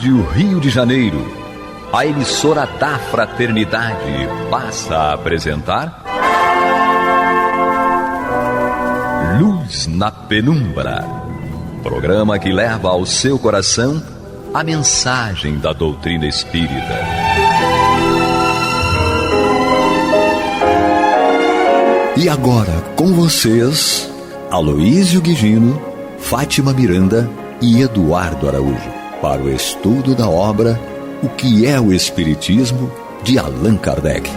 Rádio Rio de Janeiro, a emissora da Fraternidade, passa a apresentar Luz na Penumbra, programa que leva ao seu coração a mensagem da doutrina espírita. E agora, com vocês, Aloísio Guigino, Fátima Miranda e Eduardo Araújo, para o estudo da obra O que é o Espiritismo, de Allan Kardec.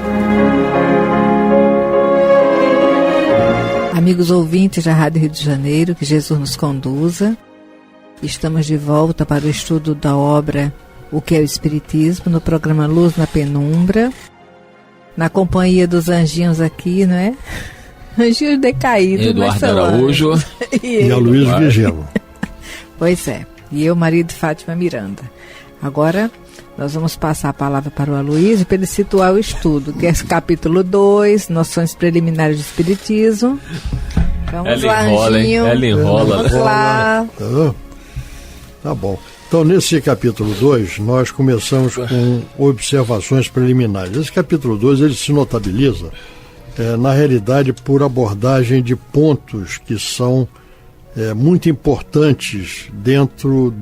Amigos ouvintes da Rádio Rio de Janeiro, que Jesus nos conduza. Estamos de volta para o estudo da obra O que é o Espiritismo, no programa Luz na Penumbra, na companhia dos anjinhos aqui, não é? Anjinhos decaídos. Eduardo Araújo e Aloísio Guigino. Pois é, e eu, marido de Fátima Miranda. Agora nós vamos passar a palavra para o Aloísio para ele situar o estudo, que é esse capítulo 2, Noções Preliminares do Espiritismo. Vamos lá, Anjinho. Ela enrola. Vamos lá. Tá bom. Então, nesse capítulo 2, nós começamos com observações preliminares. Esse capítulo 2, ele se notabiliza, na realidade, por abordagem de pontos que são muito importantes dentro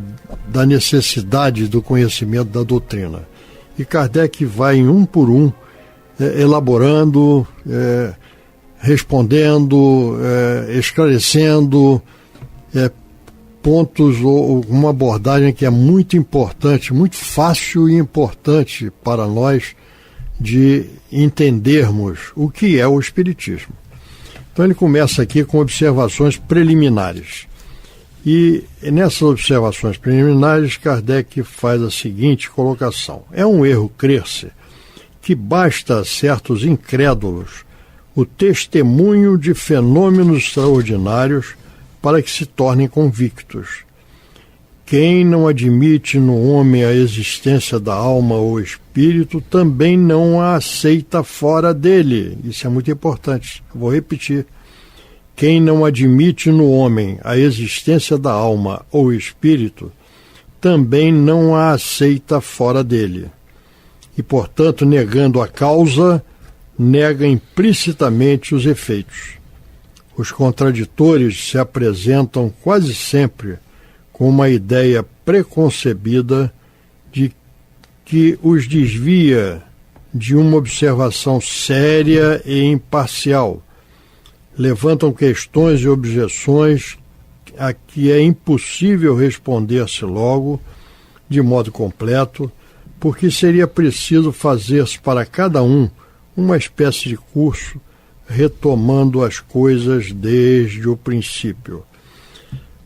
da necessidade do conhecimento da doutrina. E Kardec vai, um por um, elaborando, respondendo, esclarecendo pontos, ou uma abordagem que é muito importante, muito fácil e importante para nós de entendermos o que é o Espiritismo. Então ele começa aqui com observações preliminares. E nessas observações preliminares, Kardec faz a seguinte colocação: é um erro crer-se que basta a certos incrédulos o testemunho de fenômenos extraordinários para que se tornem convictos. Quem não admite no homem a existência da alma ou espírito, também não a aceita fora dele. Isso é muito importante. Vou repetir. Quem não admite no homem a existência da alma ou espírito, também não a aceita fora dele. E, portanto, negando a causa, nega implicitamente os efeitos. Os contraditores se apresentam quase sempre com uma ideia preconcebida de que os desvia de uma observação séria e imparcial. Levantam questões e objeções a que é impossível responder-se logo, de modo completo, porque seria preciso fazer-se para cada um uma espécie de curso, retomando as coisas desde o princípio.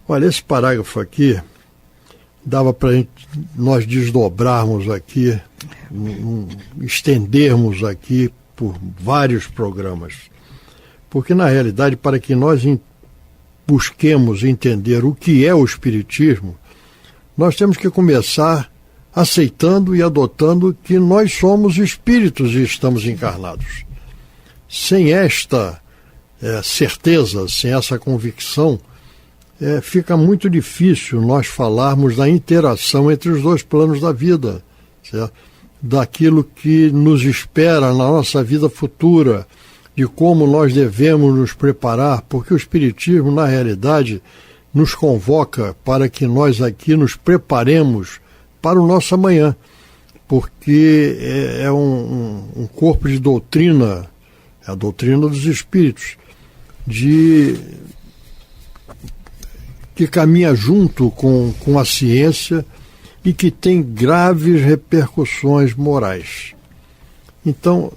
Olha, esse parágrafo aqui dava para nós desdobrarmos aqui, estendermos aqui por vários programas. Porque, na realidade, para que nós busquemos entender o que é o Espiritismo, nós temos que começar aceitando e adotando que nós somos espíritos e estamos encarnados. Sem esta certeza, sem essa convicção, fica muito difícil nós falarmos da interação entre os dois planos da vida, certo? Daquilo que nos espera na nossa vida futura, de como nós devemos nos preparar, porque o Espiritismo, na realidade, nos convoca para que nós aqui nos preparemos para o nosso amanhã, porque é um corpo de doutrina, é a doutrina dos Espíritos, que caminha junto com a ciência e que tem graves repercussões morais. Então,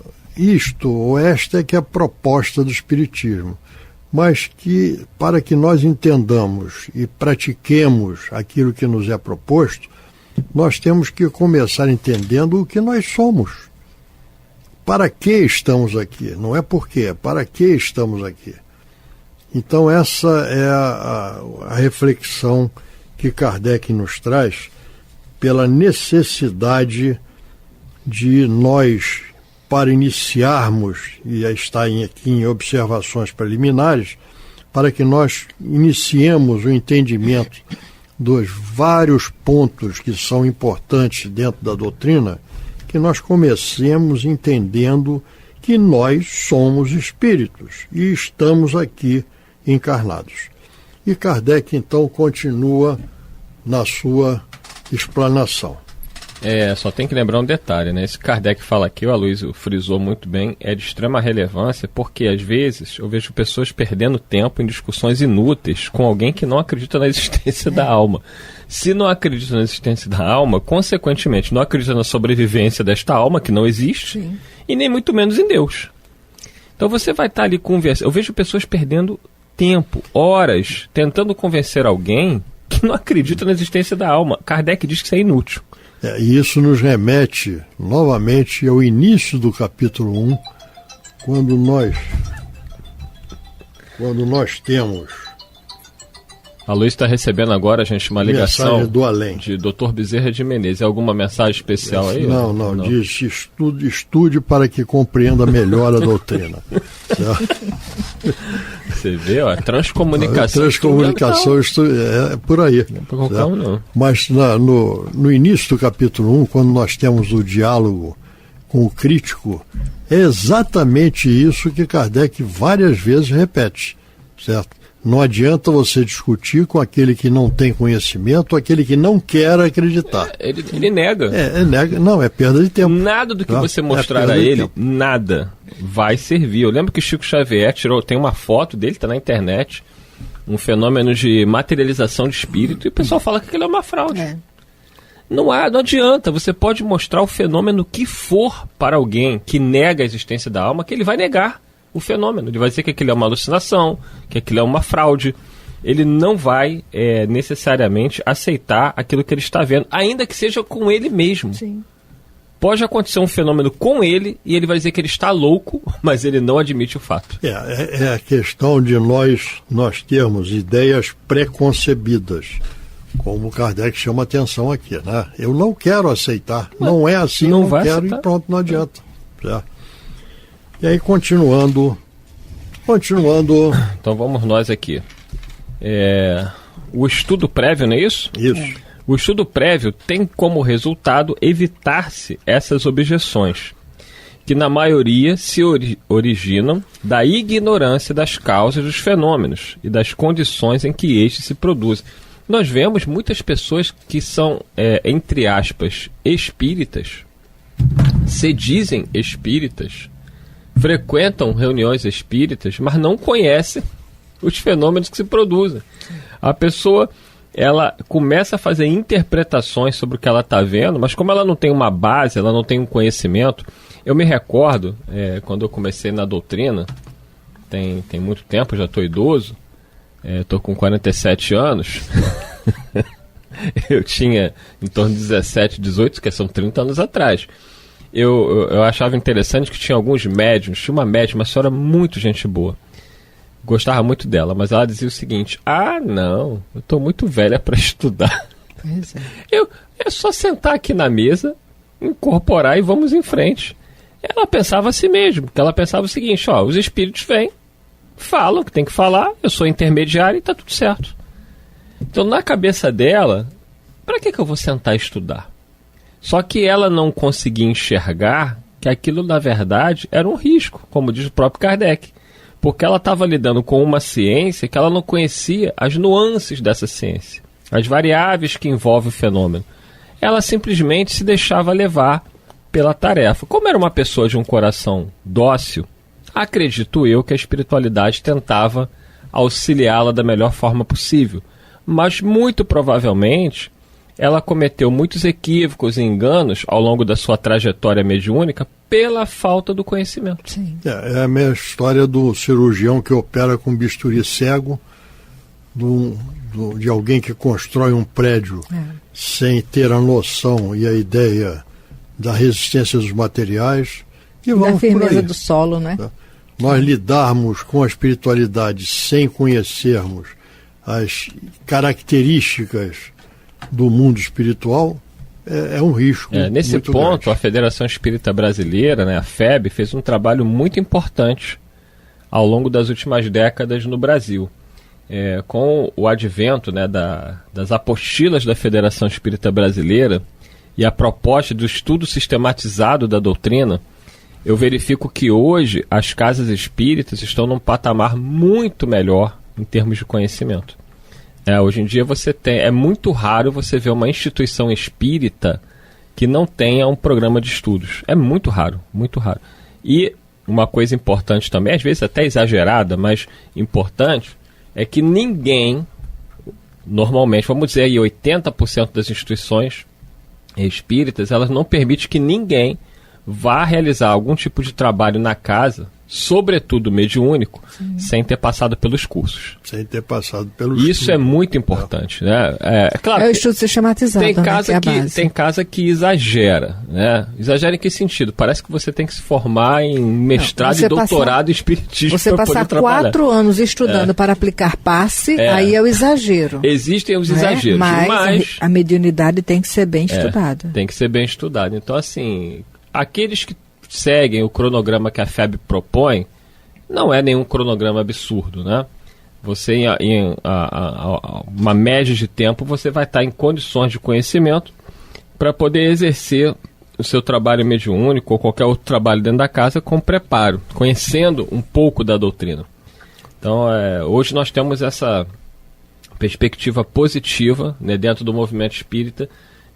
esta é que é a proposta do Espiritismo, mas que, para que nós entendamos e pratiquemos aquilo que nos é proposto, nós temos que começar entendendo o que nós somos. Para que estamos aqui? Não é por quê, é para que estamos aqui. Então essa é a reflexão que Kardec nos traz pela necessidade de nós, para iniciarmos, e está aqui em observações preliminares, para que nós iniciemos o entendimento dos vários pontos que são importantes dentro da doutrina, que nós comecemos entendendo que nós somos espíritos e estamos aqui encarnados. E Kardec, então, continua na sua explanação. Só tem que lembrar um detalhe, né? Esse Kardec fala aqui, o Aloysio frisou muito bem, é de extrema relevância, porque às vezes eu vejo pessoas perdendo tempo em discussões inúteis com alguém que não acredita na existência da alma. Se não acredita na existência da alma, consequentemente não acredita na sobrevivência desta alma, que não existe, sim, e nem muito menos em Deus. Então você vai estar ali conversando. Eu vejo pessoas perdendo tempo, horas, tentando convencer alguém que não acredita na existência da alma. Kardec diz que isso é inútil. E isso nos remete novamente ao início do capítulo 1, quando nós temos... A Luiz está recebendo agora, gente, uma ligação do além, de Dr. Bezerra de Menezes. É alguma mensagem especial aí? Não. Diz estude para que compreenda melhor a doutrina. Você vê, ó, transcomunicação. Transcomunicação é por aí. Não é para qualquer um, não. Mas no início do capítulo 1, quando nós temos o diálogo com o crítico, é exatamente isso que Kardec várias vezes repete, certo? Não adianta você discutir com aquele que não tem conhecimento, aquele que não quer acreditar. Ele nega. Nega. Não, é perda de tempo. Nada do que você mostrar a ele, nada vai servir. Eu lembro que Chico Xavier tem uma foto dele, está na internet, um fenômeno de materialização de espírito, e o pessoal fala que aquilo é uma fraude. Não adianta. Você pode mostrar o fenômeno que for para alguém que nega a existência da alma, que ele vai negar o fenômeno. Ele vai dizer que aquilo é uma alucinação, que aquilo é uma fraude. Ele não vai necessariamente aceitar aquilo que ele está vendo, ainda que seja com ele mesmo. Sim. Pode acontecer um fenômeno com ele e ele vai dizer que ele está louco, mas ele não admite o fato. É a questão de nós termos ideias preconcebidas, como Kardec chama atenção aqui, né? Eu não quero aceitar, não é assim, não quero aceitar. E pronto, não adianta. Certo? E aí, continuando. Então vamos nós aqui. O estudo prévio, não é isso? Isso. O estudo prévio tem como resultado evitar-se essas objeções, que na maioria se originam da ignorância das causas dos fenômenos e das condições em que estes se produzem. Nós vemos muitas pessoas que são, entre aspas, espíritas, se dizem espíritas, frequentam reuniões espíritas, mas não conhecem os fenômenos que se produzem. A pessoa, ela começa a fazer interpretações sobre o que ela está vendo, mas como ela não tem uma base, ela não tem um conhecimento. Eu me recordo, quando eu comecei na doutrina, tem muito tempo, já estou idoso, estou com 47 anos, eu tinha em torno de 17, 18, que são 30 anos atrás. Eu achava interessante que tinha alguns médiuns, tinha uma médium, uma senhora muito gente boa, gostava muito dela, mas ela dizia o seguinte: não, eu estou muito velha para estudar. Pois é. É só sentar aqui na mesa, incorporar e vamos em frente. Ela pensava assim mesmo, porque ela pensava o seguinte: os espíritos vêm, falam o que tem que falar, eu sou intermediário e está tudo certo. Então, na cabeça dela, para que eu vou sentar e estudar? Só que ela não conseguia enxergar que aquilo, na verdade, era um risco, como diz o próprio Kardec. Porque ela estava lidando com uma ciência que ela não conhecia as nuances dessa ciência, as variáveis que envolvem o fenômeno. Ela simplesmente se deixava levar pela tarefa. Como era uma pessoa de um coração dócil, acredito eu que a espiritualidade tentava auxiliá-la da melhor forma possível. Mas, muito provavelmente, ela cometeu muitos equívocos e enganos ao longo da sua trajetória mediúnica pela falta do conhecimento. Sim. É a mesma história do cirurgião que opera com bisturi cego, de alguém que constrói um prédio sem ter a noção e a ideia da resistência dos materiais. E da firmeza do solo, né? Nós lidarmos com a espiritualidade sem conhecermos as características do mundo espiritual é um risco. Nesse muito ponto, grande. A Federação Espírita Brasileira, né, a FEB, fez um trabalho muito importante ao longo das últimas décadas no Brasil, com o advento, né, das apostilas da Federação Espírita Brasileira e a proposta do estudo sistematizado da doutrina, eu verifico que hoje as casas espíritas estão num patamar muito melhor em termos de conhecimento. Hoje em dia é muito raro você ver uma instituição espírita que não tenha um programa de estudos. É muito raro, muito raro. E uma coisa importante também, às vezes até exagerada, mas importante, é que ninguém, normalmente, vamos dizer aí 80% das instituições espíritas, elas não permitem que ninguém vá realizar algum tipo de trabalho na casa, sobretudo mediúnico, sem ter passado pelos cursos. Sem ter passado pelos cursos. Isso é muito importante, né? Claro, é o estudo sistematizado, tem casa que exagera, né? Exagera em que sentido? Parece que você tem que se formar em mestrado e doutorado em espiritismo. Você passar 4 anos estudando para aplicar passe, aí é o exagero. Existem os exageros, mas a mediunidade tem que ser bem estudada. Tem que ser bem estudada. Então, assim, aqueles que seguem o cronograma que a FEB propõe, não é nenhum cronograma absurdo, né? Você, em uma média de tempo, você vai estar em condições de conhecimento para poder exercer o seu trabalho mediúnico ou qualquer outro trabalho dentro da casa com preparo, conhecendo um pouco da doutrina. Então, hoje nós temos essa perspectiva positiva, né, dentro do movimento espírita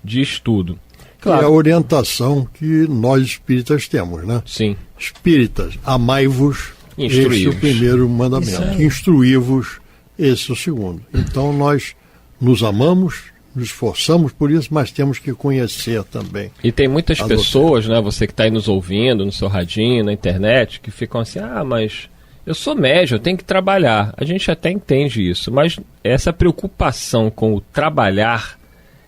de estudo. Claro. É a orientação que nós espíritas temos, né? Sim. Espíritas, amai-vos, esse é o primeiro mandamento. Instruí-vos, esse é o segundo. Então nós nos amamos, nos esforçamos por isso, mas temos que conhecer também. E tem muitas pessoas, né, você que está aí nos ouvindo, no seu radinho, na internet, que ficam assim, mas eu sou médium, eu tenho que trabalhar. A gente até entende isso, mas essa preocupação com o trabalhar,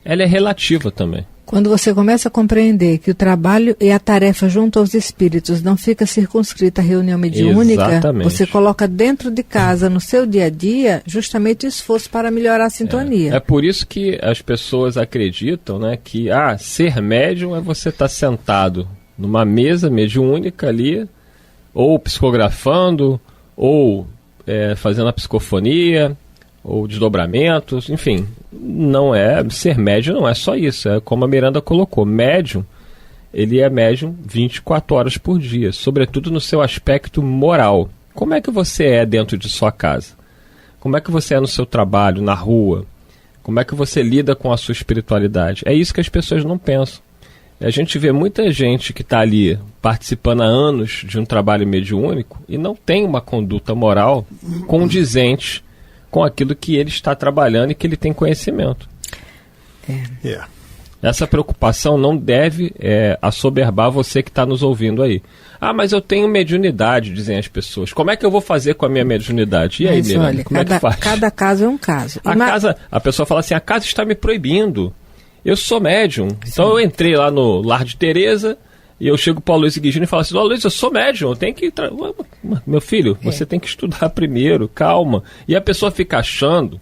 ela é relativa também. Quando você começa a compreender que o trabalho e a tarefa junto aos espíritos não fica circunscrita à reunião mediúnica, exatamente, você coloca dentro de casa, no seu dia a dia, justamente o esforço para melhorar a sintonia. É por isso que as pessoas acreditam, né, que ser médium é você estar sentado numa mesa mediúnica ali, ou psicografando, ou fazendo a psicofonia, ou desdobramentos, enfim, ser médium não é só isso, é como a Miranda colocou, médium, ele é médium 24 horas por dia, sobretudo no seu aspecto moral. Como é que você é dentro de sua casa? Como é que você é no seu trabalho, na rua? Como é que você lida com a sua espiritualidade? É isso que as pessoas não pensam. A gente vê muita gente que está ali participando há anos de um trabalho mediúnico e não tem uma conduta moral condizente com aquilo que ele está trabalhando e que ele tem conhecimento. Essa preocupação não deve assoberbar você que está nos ouvindo aí. Mas eu tenho mediunidade, dizem as pessoas. Como é que eu vou fazer com a minha mediunidade? E aí, Miranda, olha, como é que faz? Cada caso é um caso. A pessoa fala assim, a casa está me proibindo. Eu sou médium. Então eu entrei lá no Lar de Teresa e eu chego para o Aloysio Guigino e falo assim, Aloysio, eu sou médium, eu tenho que... Meu filho, você tem que estudar primeiro, calma. E a pessoa fica achando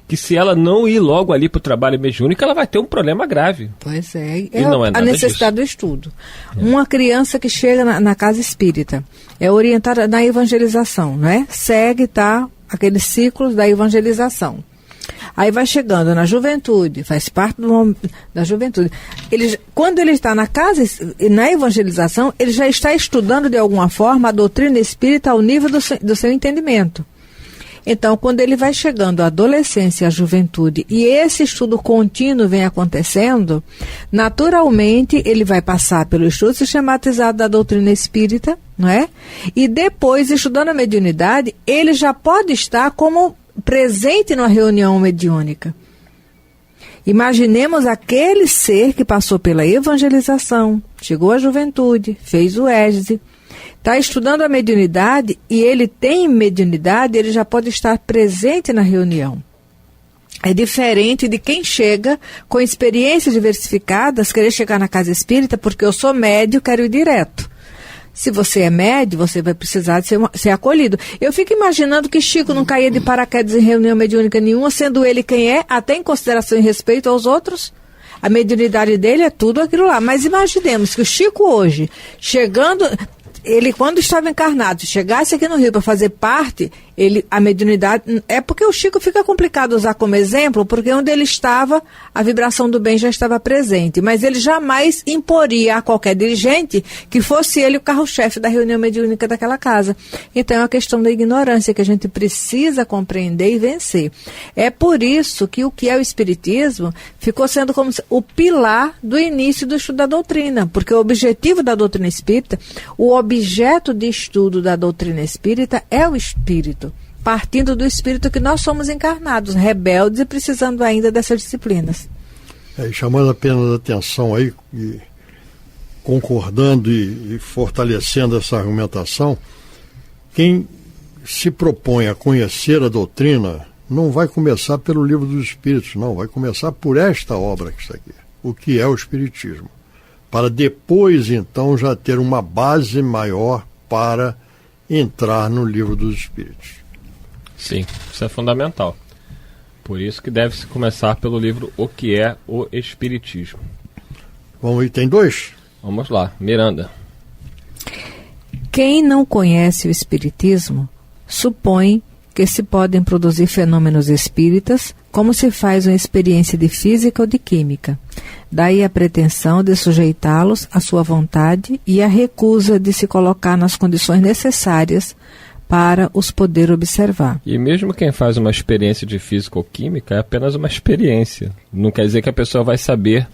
que se ela não ir logo ali para o trabalho mediúnico, ela vai ter um problema grave. Pois é. E não é nada a necessidade disso. Do estudo. Uma criança que chega na casa espírita é orientada na evangelização, não é? Segue, aqueles ciclos da evangelização. Aí vai chegando na juventude, faz parte da juventude. Quando ele está na casa e na evangelização, ele já está estudando de alguma forma a doutrina espírita ao nível do seu entendimento. Então, quando ele vai chegando à adolescência, à juventude, e esse estudo contínuo vem acontecendo, naturalmente ele vai passar pelo estudo sistematizado da doutrina espírita, não é? E depois, estudando a mediunidade, ele já pode estar como presente numa reunião mediúnica. Imaginemos aquele ser que passou pela evangelização, chegou à juventude, fez o êxtase, está estudando a mediunidade e ele tem mediunidade, ele já pode estar presente na reunião. É diferente de quem chega com experiências diversificadas, querer chegar na casa espírita porque eu sou médio, quero ir direto. Se você é médio, você vai precisar de ser acolhido. Eu fico imaginando que Chico não caía de paraquedas em reunião mediúnica nenhuma, sendo ele quem é, até em consideração e respeito aos outros. A mediunidade dele é tudo aquilo lá. Mas imaginemos que o Chico hoje, chegando, ele, quando estava encarnado, chegasse aqui no Rio para fazer parte, a mediunidade... É porque o Chico fica complicado usar como exemplo, porque onde ele estava, a vibração do bem já estava presente. Mas ele jamais imporia a qualquer dirigente que fosse ele o carro-chefe da reunião mediúnica daquela casa. Então é uma questão da ignorância que a gente precisa compreender e vencer. É por isso que o que é o Espiritismo ficou sendo como o pilar do início do estudo da doutrina, porque o objetivo da doutrina espírita, o objeto de estudo da doutrina espírita é o espírito, partindo do espírito que nós somos encarnados, rebeldes e precisando ainda dessas disciplinas. Chamando apenas a atenção aí, e concordando e fortalecendo essa argumentação, quem se propõe a conhecer a doutrina não vai começar pelo Livro dos Espíritos, não, vai começar por esta obra que está aqui, o que é o Espiritismo, para depois, então, já ter uma base maior para entrar no Livro dos Espíritos. Sim, isso é fundamental. Por isso que deve-se começar pelo livro O que é o Espiritismo. Vamos, item 2? Vamos lá, Miranda. Quem não conhece o Espiritismo supõe que se podem produzir fenômenos espíritas como se faz uma experiência de física ou de química. Daí a pretensão de sujeitá-los à sua vontade e a recusa de se colocar nas condições necessárias para os poder observar. E mesmo quem faz uma experiência de física ou química é apenas uma experiência. Não quer dizer que a pessoa vai saber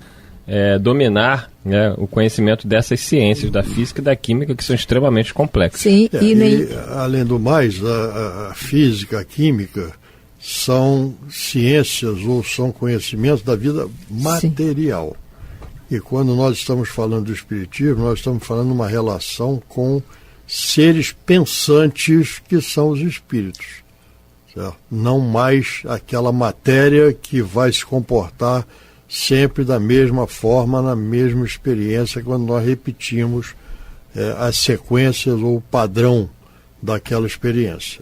dominar, né, o conhecimento dessas ciências, da física e da química, que são extremamente complexas. Sim, e além do mais, a física, a química são ciências ou são conhecimentos da vida material. Sim. E quando nós estamos falando do Espiritismo, nós estamos falando de uma relação com seres pensantes que são os espíritos, certo? Não mais aquela matéria que vai se comportar sempre da mesma forma, na mesma experiência, quando nós repetimos as sequências ou o padrão daquela experiência.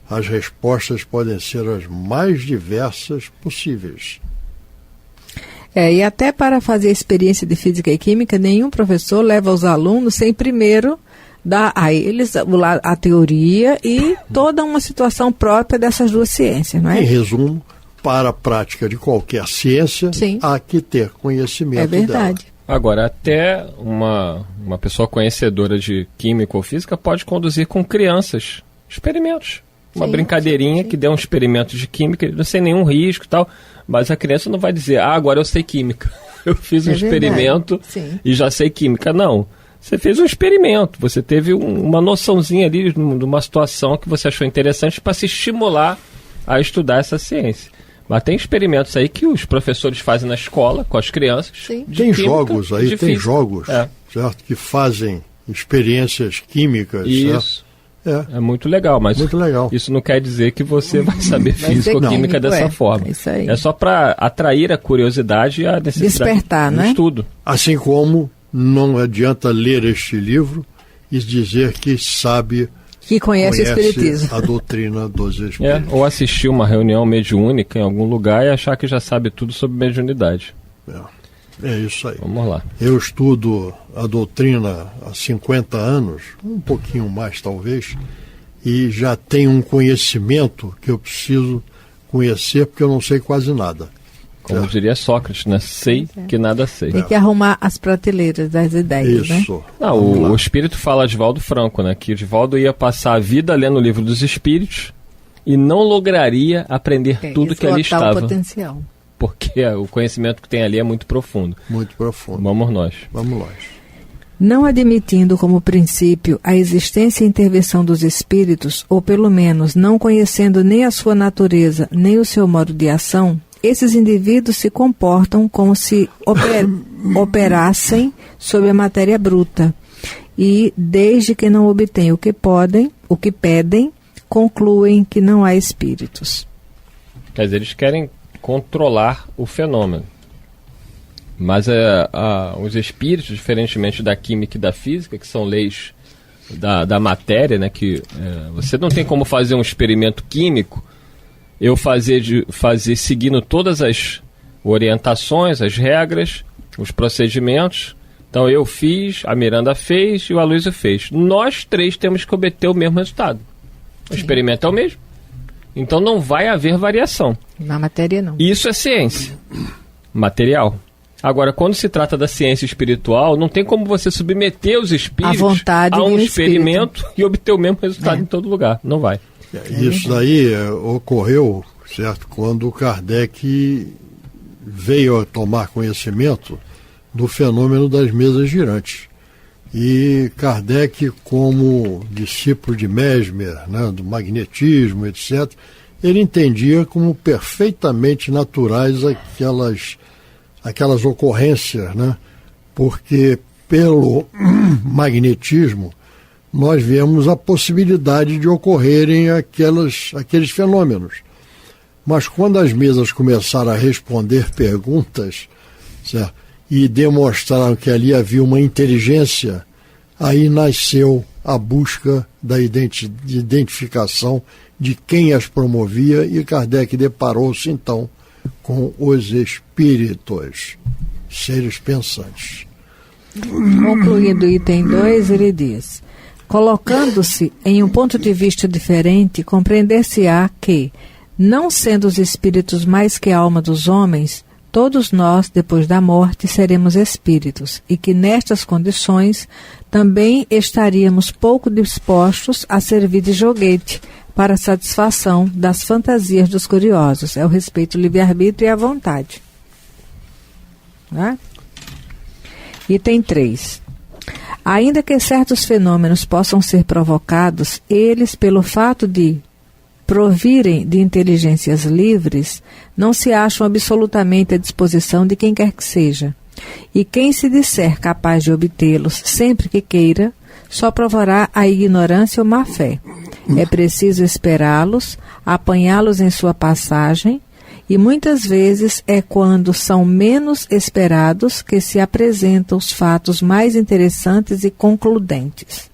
As respostas podem ser as mais diversas possíveis. E até para fazer a experiência de física e química, nenhum professor leva os alunos sem primeiro dar a eles a teoria e toda uma situação própria dessas duas ciências, não é? Em resumo, para a prática de qualquer ciência, sim, há que ter conhecimento dela. É verdade. Agora, até uma pessoa conhecedora de química ou física pode conduzir com crianças experimentos. Uma brincadeirinha que dê um experimento de química, não sem nenhum risco e tal, mas a criança não vai dizer, agora eu sei química. Eu fiz um experimento e já sei química. Não. Você fez um experimento, você teve uma noçãozinha ali de uma situação que você achou interessante para se estimular a estudar essa ciência. Mas tem experimentos aí que os professores fazem na escola com as crianças. Tem jogos aí, tem jogos, certo? Que fazem experiências químicas. Isso. Certo? É muito legal, mas muito legal. Isso não quer dizer que você vai saber física ou química dessa forma. Isso aí. É só para atrair a curiosidade e a necessidade despertar, do estudo. Assim como não adianta ler este livro e dizer que sabe... Que conhece o Espiritismo. A doutrina dos Espíritos. Ou assistir uma reunião mediúnica em algum lugar e achar que já sabe tudo sobre mediunidade. É isso aí. Vamos lá. Eu estudo a doutrina há 50 anos, um pouquinho mais talvez, e já tenho um conhecimento que eu preciso conhecer porque eu não sei quase nada. Como diria Sócrates, né? Sei que nada sei. Tem que arrumar as prateleiras das ideias, isso, né? Não, o espírito fala de Divaldo Franco, né? Que Divaldo ia passar a vida lendo o livro dos espíritos e não lograria aprender tudo que ali estava. O potencial. Porque o conhecimento que tem ali é muito profundo. Muito profundo. Vamos nós. Não admitindo como princípio a existência e intervenção dos espíritos, ou pelo menos não conhecendo nem a sua natureza, nem o seu modo de ação, esses indivíduos se comportam como se operassem sobre a matéria bruta e, desde que não obtêm o que pedem, concluem que não há espíritos. Quer dizer, eles querem controlar o fenômeno. Mas os espíritos, diferentemente da química e da física, que são leis da matéria, né, que você não tem como fazer um experimento químico eu fazer seguindo todas as orientações, as regras, os procedimentos, Então eu fiz, a Miranda fez e o Aloysio fez. Nós três temos que obter o mesmo resultado. O experimento é o mesmo. Então não vai haver variação. Na matéria não. Isso é ciência material. Agora, quando se trata da ciência espiritual, não tem como você submeter os espíritos a um experimento e obter o mesmo resultado em todo lugar. Não vai. Isso daí ocorreu, certo, quando Kardec veio a tomar conhecimento do fenômeno das mesas girantes. E Kardec, como discípulo de Mesmer, né, do magnetismo, etc., ele entendia como perfeitamente naturais aquelas ocorrências, né, porque pelo magnetismo nós vemos a possibilidade de ocorrerem aqueles fenômenos. Mas quando as mesas começaram a responder perguntas, certo, e demonstraram que ali havia uma inteligência, aí nasceu a busca da identificação de quem as promovia, e Kardec deparou-se então com os espíritos, seres pensantes. Concluindo o item 2, ele diz: colocando-se em um ponto de vista diferente, compreender-se-á que, não sendo os espíritos mais que a alma dos homens, todos nós, depois da morte, seremos espíritos, e que nestas condições também estaríamos pouco dispostos a servir de joguete para a satisfação das fantasias dos curiosos. É o respeito ao livre-arbítrio e à vontade. Né? Item 3. Ainda que certos fenômenos possam ser provocados, eles, pelo fato de provirem de inteligências livres, não se acham absolutamente à disposição de quem quer que seja. E quem se disser capaz de obtê-los sempre que queira, só provará a ignorância ou má-fé. É preciso esperá-los, apanhá-los em sua passagem, e muitas vezes é quando são menos esperados que se apresentam os fatos mais interessantes e concludentes.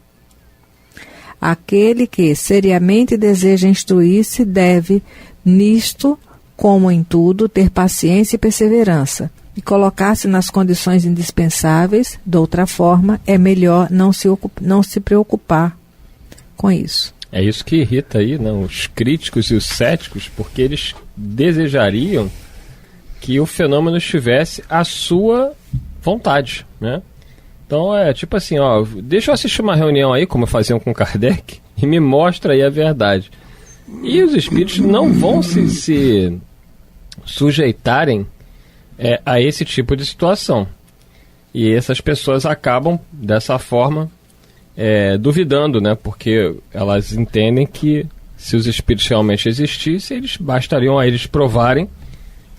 Aquele que seriamente deseja instruir-se deve, nisto, como em tudo, ter paciência e perseverança, e colocar-se nas condições indispensáveis. De outra forma, é melhor não se preocupar com isso. É isso que irrita aí, né, os críticos e os céticos, porque eles desejariam que o fenômeno estivesse à sua vontade, né? Então é tipo assim, ó, deixa eu assistir uma reunião aí, como faziam com Kardec, e me mostra aí a verdade. E os espíritos não vão se sujeitarem a esse tipo de situação. E essas pessoas acabam, dessa forma, duvidando, né? Porque elas entendem que se os espíritos realmente existissem, bastariam a eles provarem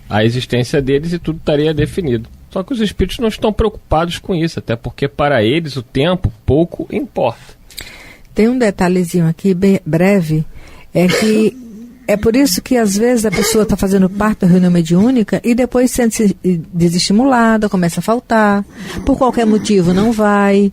a existência deles e tudo estaria definido. Só que os espíritos não estão preocupados com isso, até porque para eles o tempo pouco importa. Tem um detalhezinho aqui, bem breve, é que é por isso que às vezes a pessoa está fazendo parte da reunião mediúnica e depois sente-se desestimulada, começa a faltar, por qualquer motivo não vai,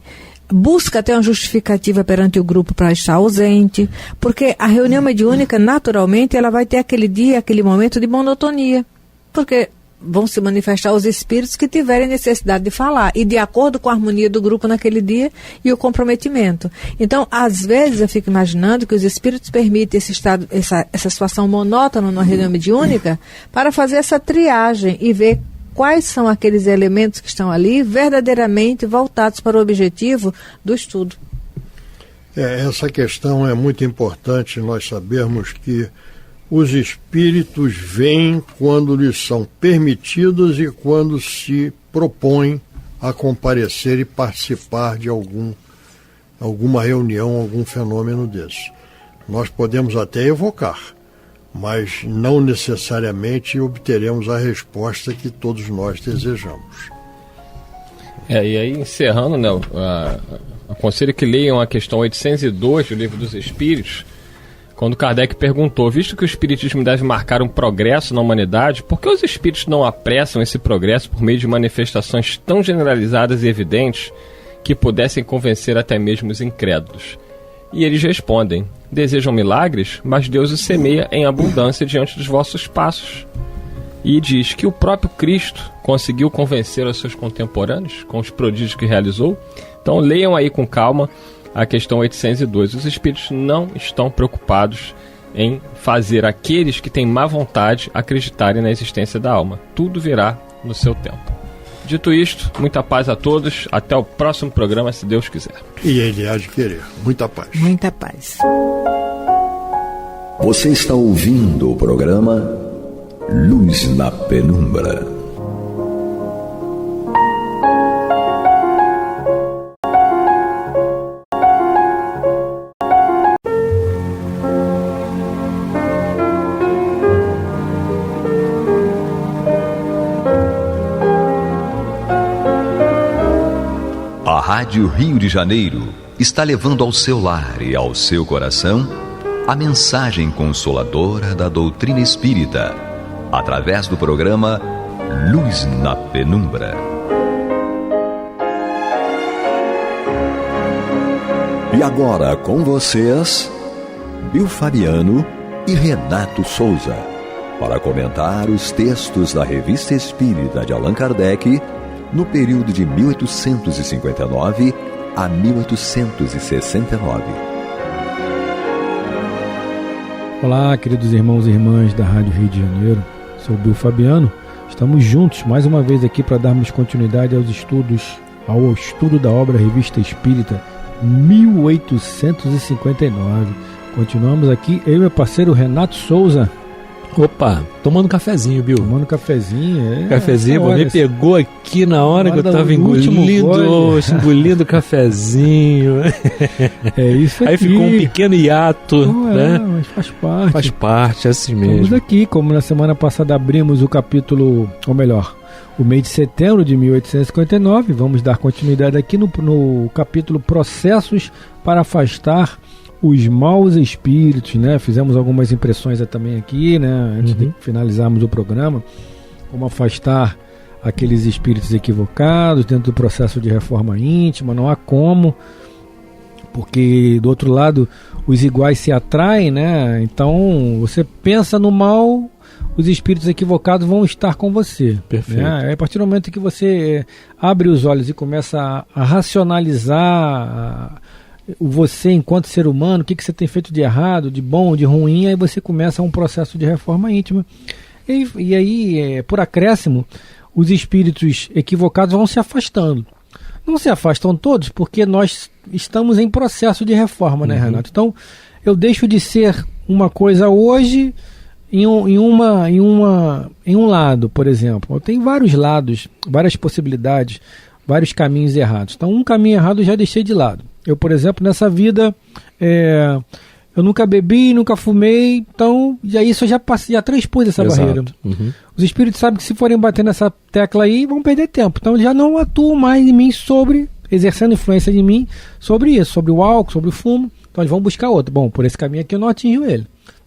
busca até uma justificativa perante o grupo para estar ausente, porque a reunião mediúnica, naturalmente, ela vai ter aquele dia, aquele momento de monotonia, porque vão se manifestar os espíritos que tiverem necessidade de falar, e de acordo com a harmonia do grupo naquele dia e o comprometimento. Então, às vezes, eu fico imaginando que os espíritos permitem esse estado, essa situação monótona numa reunião mediúnica, para fazer essa triagem e ver quais são aqueles elementos que estão ali verdadeiramente voltados para o objetivo do estudo. Essa questão é muito importante, nós sabermos que os espíritos vêm quando lhes são permitidos e quando se propõem a comparecer e participar de alguma reunião, algum fenômeno desse. Nós podemos até evocar, mas não necessariamente obteremos a resposta que todos nós desejamos. E aí, encerrando, né, aconselho que leiam a questão 802 do Livro dos Espíritos, quando Kardec perguntou, visto que o espiritismo deve marcar um progresso na humanidade, por que os espíritos não apressam esse progresso por meio de manifestações tão generalizadas e evidentes que pudessem convencer até mesmo os incrédulos? E eles respondem, desejam milagres, mas Deus os semeia em abundância diante dos vossos passos. e diz que o próprio Cristo conseguiu convencer os seus contemporâneos com os prodígios que realizou. Então leiam aí com calma a questão 802. Os espíritos não estão preocupados em fazer aqueles que têm má vontade acreditarem na existência da alma. Tudo virá no seu tempo. Dito isto, muita paz a todos. Até o próximo programa, se Deus quiser. E Ele há de querer. Muita paz. Muita paz. Você está ouvindo o programa Luz na Penumbra. A Rádio Rio de Janeiro está levando ao seu lar e ao seu coração a mensagem consoladora da doutrina espírita, através do programa Luz na Penumbra. E agora com vocês, Bill Fabiano e Renato Souza, para comentar os textos da Revista Espírita de Allan Kardec no período de 1859 a 1869. Olá, queridos irmãos e irmãs da Rádio Rio de Janeiro. Sou Bill Fabiano. Estamos juntos mais uma vez aqui para darmos continuidade ao estudo da obra Revista Espírita 1859. Continuamos aqui, eu e meu parceiro Renato Souza. Opa, tomando cafezinho, Bill. Tomando cafezinho, Cafezinho, me pegou aqui na hora que eu estava engolindo cafezinho. É isso aqui. Aí ficou um pequeno hiato, né? Mas faz parte. Faz parte, é assim mesmo. Estamos aqui, como na semana passada abrimos o capítulo, ou melhor, o mês de setembro de 1859. Vamos dar continuidade aqui no capítulo Processos para Afastar os Maus Espíritos, né? Fizemos algumas impressões também aqui, né? Antes de finalizarmos o programa, como afastar aqueles espíritos equivocados dentro do processo de reforma íntima. Não há como, porque do outro lado os iguais se atraem, né? Então você pensa no mal, os espíritos equivocados vão estar com você. Perfeito. Né? A partir do momento que você abre os olhos e começa a racionalizar você enquanto ser humano, o que você tem feito de errado, de bom, de ruim, aí você começa um processo de reforma íntima. E aí, por acréscimo, os espíritos equivocados vão se afastando. Não se afastam todos, porque nós estamos em processo de reforma, né, Renato? Então, eu deixo de ser uma coisa hoje em um lado, por exemplo. Eu tenho vários lados, várias possibilidades, vários caminhos errados. Então, um caminho errado eu já deixei de lado. Eu, por exemplo, nessa vida, eu nunca bebi, nunca fumei, então isso eu já transpus essa barreira. Os espíritos sabem que se forem bater nessa tecla aí, vão perder tempo. Então, eles já não atuam mais em mim exercendo influência de mim sobre isso, sobre o álcool, sobre o fumo. Então, eles vão buscar outro. Bom, por esse caminho aqui eu não atinjo ele.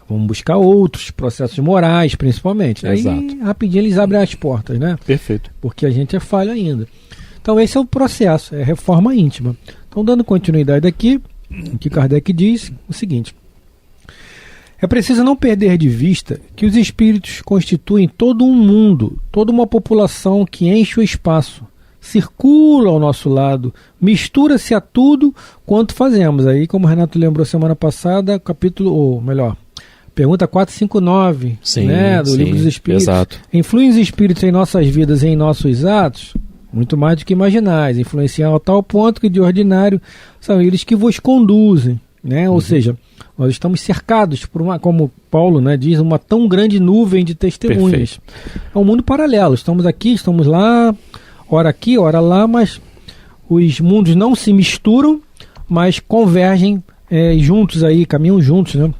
Vamos buscar outros processos morais, principalmente. Exato. Aí, rapidinho, eles abrem as portas, né? Perfeito. Porque a gente é falho ainda. Então, esse é o processo, é reforma íntima. Então, dando continuidade aqui, o que Kardec diz o seguinte: é preciso não perder de vista que os espíritos constituem todo um mundo, toda uma população que enche o espaço, circula ao nosso lado, mistura-se a tudo quanto fazemos. Aí, como o Renato lembrou semana passada, pergunta 459, né, do Livro dos Espíritos. Exato. Influem os espíritos em nossas vidas e em nossos atos? Muito mais do que imaginais, influenciam a tal ponto que de ordinário são eles que vos conduzem, né? Ou seja, nós estamos cercados por como Paulo, né, diz, uma tão grande nuvem de testemunhas. Perfeito. É um mundo paralelo, estamos aqui, estamos lá, ora aqui, ora lá, mas os mundos não se misturam, mas convergem juntos aí, caminham juntos, né?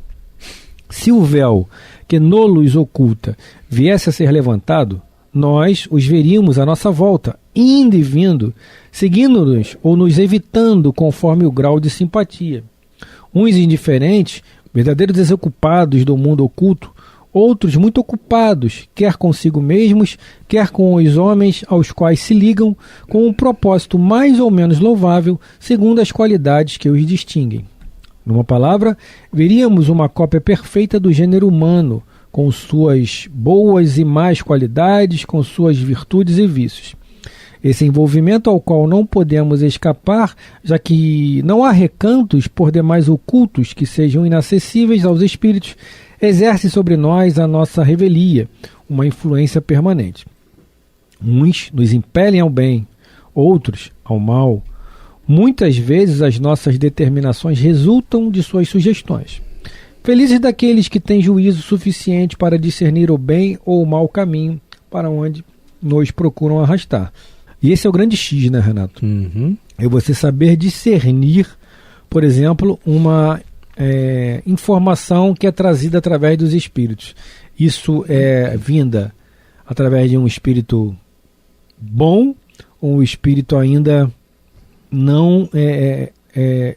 Se o véu que nos oculta viesse a ser levantado, nós os veríamos à nossa volta, indo e vindo, seguindo-nos ou nos evitando conforme o grau de simpatia. Uns indiferentes, verdadeiros desocupados do mundo oculto, outros muito ocupados, quer consigo mesmos, quer com os homens aos quais se ligam, com um propósito mais ou menos louvável, segundo as qualidades que os distinguem. Numa palavra, veríamos uma cópia perfeita do gênero humano, com suas boas e más qualidades, com suas virtudes e vícios. Esse envolvimento ao qual não podemos escapar, já que não há recantos por demais ocultos que sejam inacessíveis aos espíritos, exerce sobre nós a nossa revelia, uma influência permanente. Uns nos impelem ao bem, outros ao mal. Muitas vezes as nossas determinações resultam de suas sugestões. Felizes daqueles que têm juízo suficiente para discernir o bem ou o mau caminho para onde nos procuram arrastar. E esse é o grande X, né, Renato? É você saber discernir, por exemplo, uma informação que é trazida através dos espíritos. Isso é vinda através de um espírito bom ou um espírito ainda não,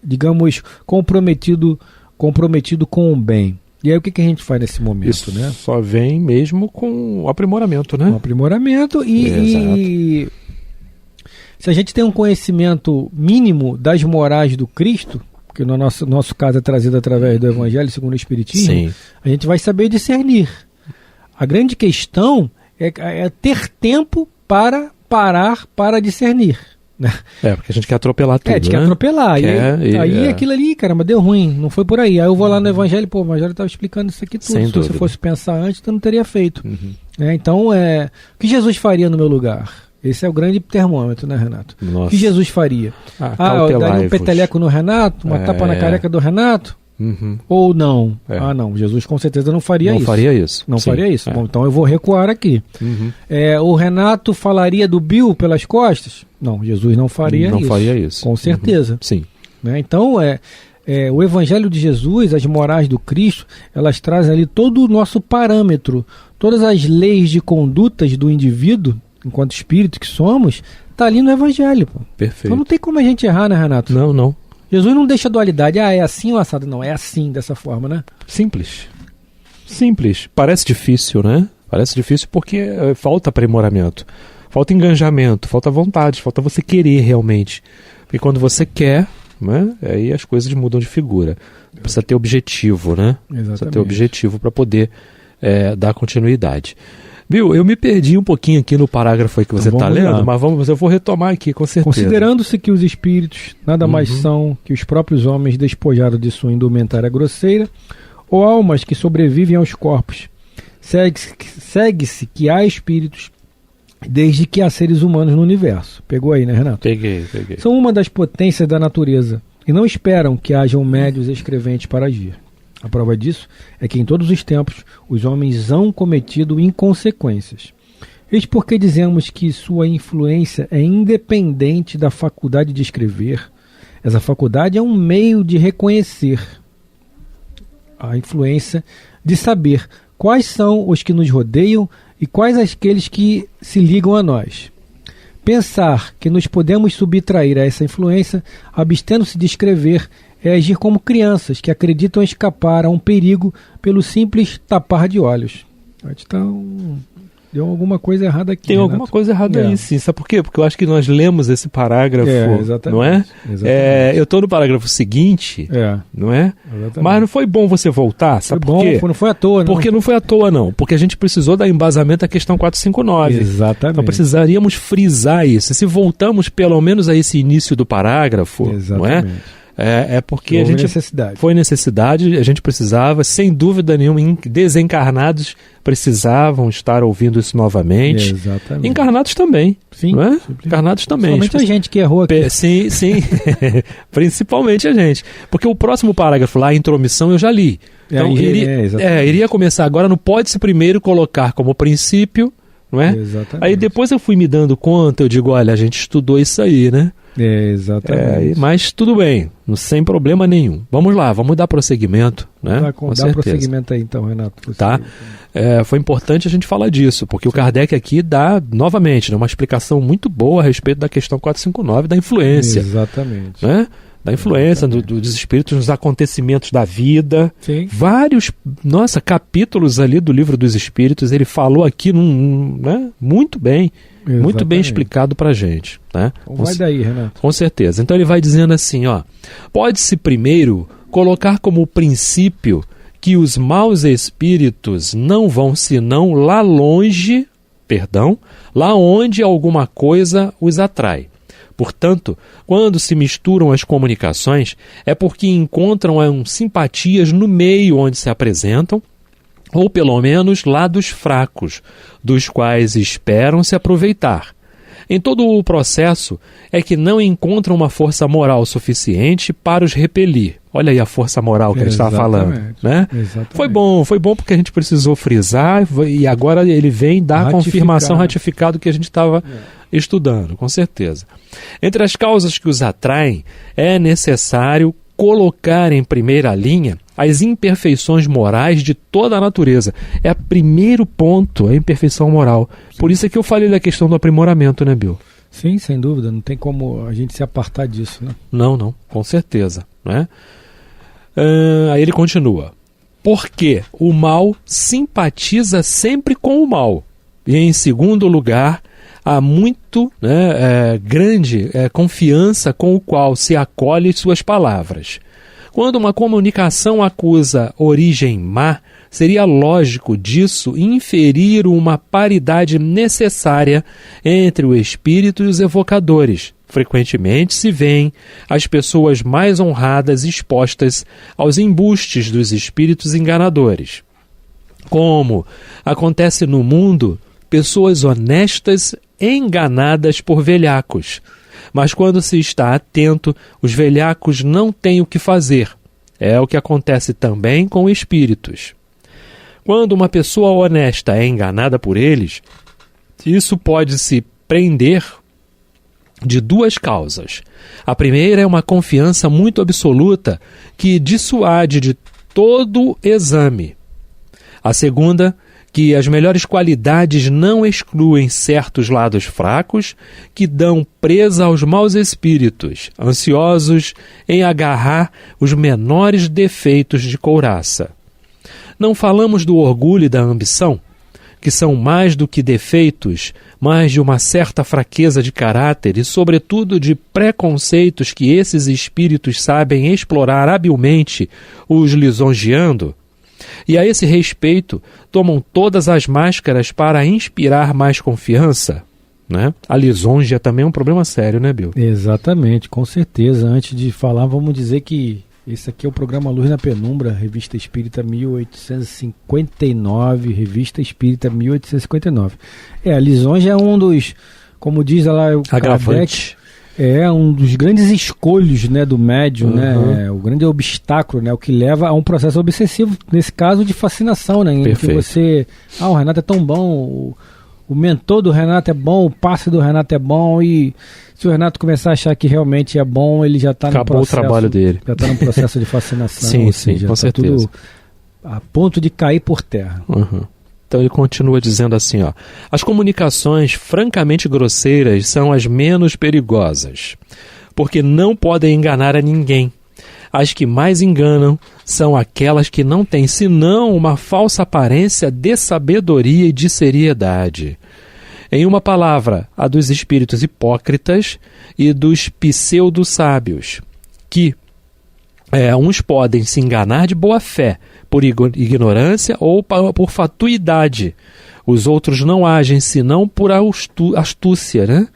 digamos, comprometido com o bem. E aí o que a gente faz nesse momento? Isso, né? Só vem mesmo com o aprimoramento, né? Com aprimoramento e se a gente tem um conhecimento mínimo das morais do Cristo, que no nosso caso é trazido através do Evangelho segundo o Espiritismo, sim, a gente vai saber discernir. A grande questão é ter tempo para parar para discernir. Né? Porque a gente quer atropelar tudo, a gente quer atropelar. Aí aquilo ali, caramba, deu ruim, não foi por aí. Aí eu vou lá no Evangelho, o Evangelho estava explicando isso aqui tudo. Se você fosse pensar antes, eu não teria feito. Então, o que Jesus faria no meu lugar? Esse é o grande termômetro, né, Renato? Nossa. O que Jesus faria? Eu daria um peteleco no Renato, uma tapa na careca do Renato? Ou não? Não, Jesus com certeza não faria isso. Não faria isso. Bom, então eu vou recuar aqui. O Renato falaria do Bill pelas costas? Não, Jesus não faria isso. Não faria isso. Com certeza. Sim. Né? Então, o Evangelho de Jesus, as morais do Cristo, elas trazem ali todo o nosso parâmetro, todas as leis de condutas do indivíduo, enquanto espírito que somos, está ali no Evangelho. Pô. Perfeito. Então não tem como a gente errar, né, Renato? Não. Jesus não deixa dualidade. É assim ou assado? Não, é assim, dessa forma, né? Simples. Parece difícil, né? Parece difícil porque falta aprimoramento, falta engajamento, falta vontade, falta você querer realmente. Porque quando você quer, né, aí as coisas mudam de figura. Precisa ter objetivo, né? Exatamente. Precisa ter objetivo para poder dar continuidade. Bill, eu me perdi um pouquinho aqui no parágrafo aí que você está lendo, mas eu vou retomar aqui, com certeza. Considerando-se que os espíritos nada mais são que os próprios homens despojados de sua indumentária grosseira, ou almas que sobrevivem aos corpos, segue-se que há espíritos desde que há seres humanos no universo. Pegou aí, né, Renato? Peguei. São uma das potências da natureza e não esperam que hajam médios escreventes para agir. A prova disso é que em todos os tempos os homens hão cometido inconsequências. Eis porque dizemos que sua influência é independente da faculdade de escrever. Essa faculdade é um meio de reconhecer a influência, de saber quais são os que nos rodeiam e quais aqueles que se ligam a nós. Pensar que nos podemos subtrair a essa influência, abstendo-se de escrever, é agir como crianças que acreditam escapar a um perigo pelo simples tapar de olhos. Deu alguma coisa errada aqui. Tem alguma coisa errada aí, sim. Sabe por quê? Porque eu acho que nós lemos esse parágrafo, não é? Exatamente. Eu estou no parágrafo seguinte, não é? Exatamente. Mas não foi bom você voltar, sabe por quê? Não foi à toa, não. Porque não foi à toa, não. Porque a gente precisou dar embasamento à questão 459. Exatamente. Então precisaríamos frisar isso. Se voltamos pelo menos a esse início do parágrafo, não é? Porque a gente foi necessidade, a gente precisava, sem dúvida nenhuma, desencarnados precisavam estar ouvindo isso novamente. Exatamente. Encarnados também, sim, não é? Encarnados também. Somente a gente que errou aqui. Sim, principalmente a gente. Porque o próximo parágrafo lá, a intromissão, eu já li. Então, iria começar agora no pode-se primeiro colocar como princípio, não é? Exatamente. Aí depois eu fui me dando conta, eu digo, olha, a gente estudou isso aí, né? Exatamente. Mas tudo bem, sem problema nenhum. Vamos lá, vamos dar prosseguimento, né? Dá prosseguimento aí então, Renato. Tá? Foi importante a gente falar disso, porque o Kardec aqui dá, novamente, uma explicação muito boa a respeito da questão 459 da influência. Exatamente. Né? Da influência dos espíritos nos acontecimentos da vida. Sim. Vários, capítulos ali do Livro dos Espíritos, ele falou aqui muito bem. Exatamente. Muito bem explicado pra gente, né? Vai daí, Renato. Com certeza. Então ele vai dizendo assim, pode-se primeiro colocar como princípio que os maus espíritos não vão senão lá onde alguma coisa os atrai. Portanto, quando se misturam as comunicações, é porque encontram simpatias no meio onde se apresentam, ou pelo menos lados fracos, dos quais esperam se aproveitar. Em todo o processo é que não encontram uma força moral suficiente para os repelir. Olha aí a força moral que ele estava falando, né? Foi bom porque a gente precisou frisar e agora ele vem dar a confirmação, ratificado que a gente estava estudando, com certeza. Entre as causas que os atraem, é necessário colocar em primeira linha as imperfeições morais de toda a natureza. É o primeiro ponto, a imperfeição moral. Por isso é que eu falei da questão do aprimoramento, né, Bill? Sim, sem dúvida. Não tem como a gente se apartar disso, né? Não, com certeza. Né? Aí ele continua. Porque o mal simpatiza sempre com o mal. E, em segundo lugar, há muito grande confiança com o qual se acolhe suas palavras. Quando uma comunicação acusa origem má, seria lógico disso inferir uma paridade necessária entre o espírito e os evocadores. Frequentemente se vêem as pessoas mais honradas expostas aos embustes dos espíritos enganadores. Como acontece no mundo, pessoas honestas enganadas por velhacos. Mas quando se está atento, os velhacos não têm o que fazer. É o que acontece também com espíritos. Quando uma pessoa honesta é enganada por eles, isso pode se prender de duas causas. A primeira é uma confiança muito absoluta que dissuade de todo exame. A segunda, que as melhores qualidades não excluem certos lados fracos que dão presa aos maus espíritos, ansiosos em agarrar os menores defeitos de couraça. Não falamos do orgulho e da ambição, que são mais do que defeitos, mas de uma certa fraqueza de caráter e, sobretudo, de preconceitos que esses espíritos sabem explorar habilmente, os lisonjeando. E a esse respeito, tomam todas as máscaras para inspirar mais confiança. Né? A lisonja também é um problema sério, né, Bill? Exatamente, com certeza. Antes de falar, vamos dizer que esse aqui é o programa Luz na Penumbra, Revista Espírita 1859, Revista Espírita 1859. A lisonja é um dos, como diz lá o agravante. É um dos grandes escolhos, né, do médium, né, o grande obstáculo, né, o que leva a um processo obsessivo, nesse caso de fascinação, né, em que você, o Renato é tão bom, o mentor do Renato é bom, o passe do Renato é bom, e se o Renato começar a achar que realmente é bom, ele já está no processo. Acabou o trabalho dele. Já está no processo de fascinação. Sim, seja, com certeza. Tudo a ponto de cair por terra. Então ele continua dizendo assim, as comunicações francamente grosseiras são as menos perigosas, porque não podem enganar a ninguém. As que mais enganam são aquelas que não têm senão uma falsa aparência de sabedoria e de seriedade. Em uma palavra, a dos espíritos hipócritas e dos pseudo-sábios, que uns podem se enganar de boa fé, por ignorância ou por fatuidade. Os outros não agem senão por astúcia, né?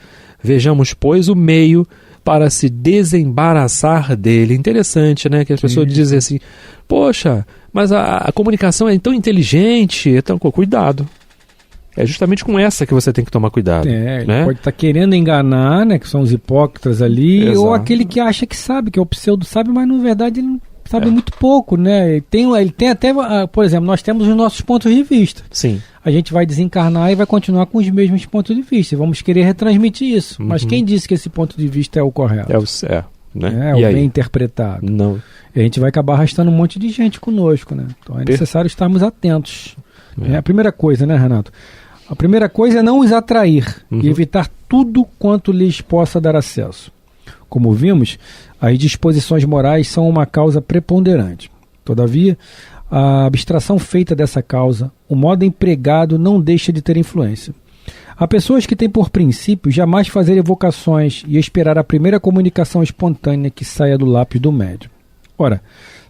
Vejamos, pois, o meio para se desembaraçar dele. Interessante, né? Que as pessoas dizem assim, poxa, mas a comunicação é tão inteligente, então cuidado. É justamente com essa que você tem que tomar cuidado. Ele pode estar querendo enganar, né? Que são os hipócritas ali, exato. Ou aquele que acha que sabe, que é o pseudo-sabe, mas na verdade ele não sabe muito pouco, né? Ele tem até, por exemplo, nós temos os nossos pontos de vista. Sim. A gente vai desencarnar e vai continuar com os mesmos pontos de vista. Vamos querer retransmitir isso. Mas quem disse que esse ponto de vista é o correto? Né? É o bem interpretado. Não. E a gente vai acabar arrastando um monte de gente conosco, né? Então é necessário estarmos atentos. A primeira coisa, né, Renato? A primeira coisa é não os atrair e evitar tudo quanto lhes possa dar acesso. Como vimos, as disposições morais são uma causa preponderante. Todavia, a abstração feita dessa causa, o modo empregado não deixa de ter influência. Há pessoas que têm por princípio jamais fazer evocações e esperar a primeira comunicação espontânea que saia do lápis do médium. Ora,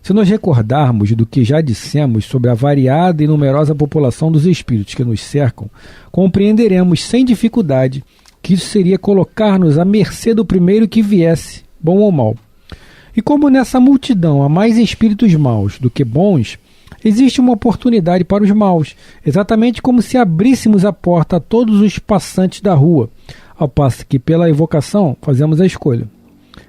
Se nos recordarmos do que já dissemos sobre a variada e numerosa população dos espíritos que nos cercam, compreenderemos sem dificuldade que isso seria colocar-nos à mercê do primeiro que viesse, bom ou mau. E como nessa multidão há mais espíritos maus do que bons, existe uma oportunidade para os maus, exatamente como se abríssemos a porta a todos os passantes da rua, ao passo que pela evocação fazemos a escolha.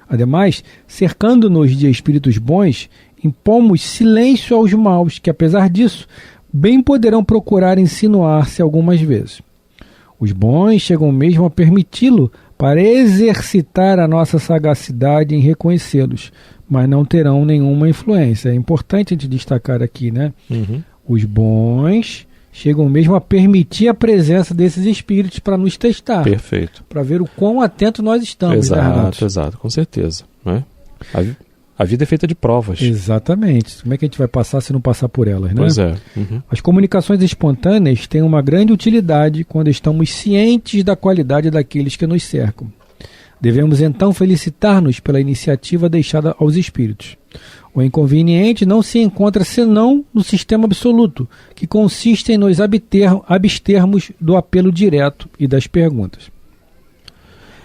Ademais, cercando-nos de espíritos bons, impomos silêncio aos maus, que apesar disso, bem poderão procurar insinuar-se algumas vezes. Os bons chegam mesmo a permiti-lo para exercitar a nossa sagacidade em reconhecê-los, mas não terão nenhuma influência. É importante a gente destacar aqui, né? Uhum. Os bons chegam mesmo a permitir a presença desses espíritos para nos testar. Perfeito. Para ver o quão atento nós estamos. Exato, exato, com certeza. Né? A vida é feita de provas. Exatamente. Como é que a gente vai passar se não passar por elas, né? Pois é. Uhum. As comunicações espontâneas têm uma grande utilidade quando estamos cientes da qualidade daqueles que nos cercam. Devemos então felicitar-nos pela iniciativa deixada aos espíritos. O inconveniente não se encontra senão no sistema absoluto, que consiste em nos abstermos do apelo direto e das perguntas.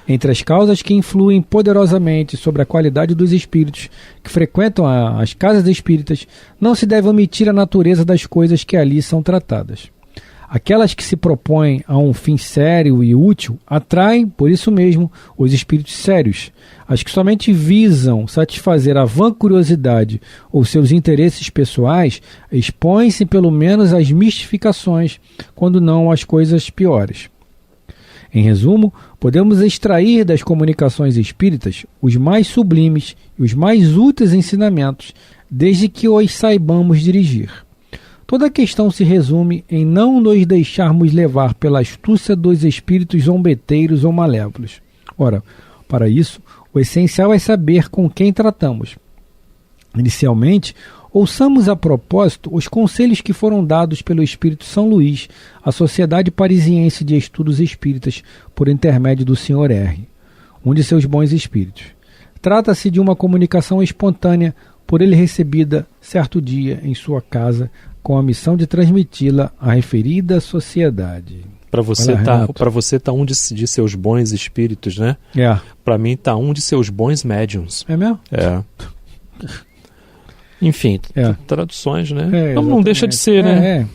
Entre as causas que influem poderosamente sobre a qualidade dos espíritos que frequentam as casas espíritas, não se deve omitir a natureza das coisas que ali são tratadas. Aquelas que se propõem a um fim sério e útil atraem, por isso mesmo, os espíritos sérios. As que somente visam satisfazer a vã curiosidade ou seus interesses pessoais expõem-se pelo menos às mistificações, quando não às coisas piores. Em resumo, podemos extrair das comunicações espíritas os mais sublimes e os mais úteis ensinamentos, desde que os saibamos dirigir. Toda a questão se resume em não nos deixarmos levar pela astúcia dos espíritos zombeteiros ou malévolos. Ora, para isso, o essencial é saber com quem tratamos. Inicialmente, ouçamos a propósito os conselhos que foram dados pelo Espírito São Luís à Sociedade Parisiense de Estudos Espíritas por intermédio do Sr. R., um de seus bons espíritos. Trata-se de uma comunicação espontânea por ele recebida certo dia em sua casa, com a missão de transmiti-la à referida sociedade. Para você tá um de seus bons espíritos, né? É. Para mim tá um de seus bons médiums. É mesmo? É. Enfim, traduções, né? Não deixa de ser, né?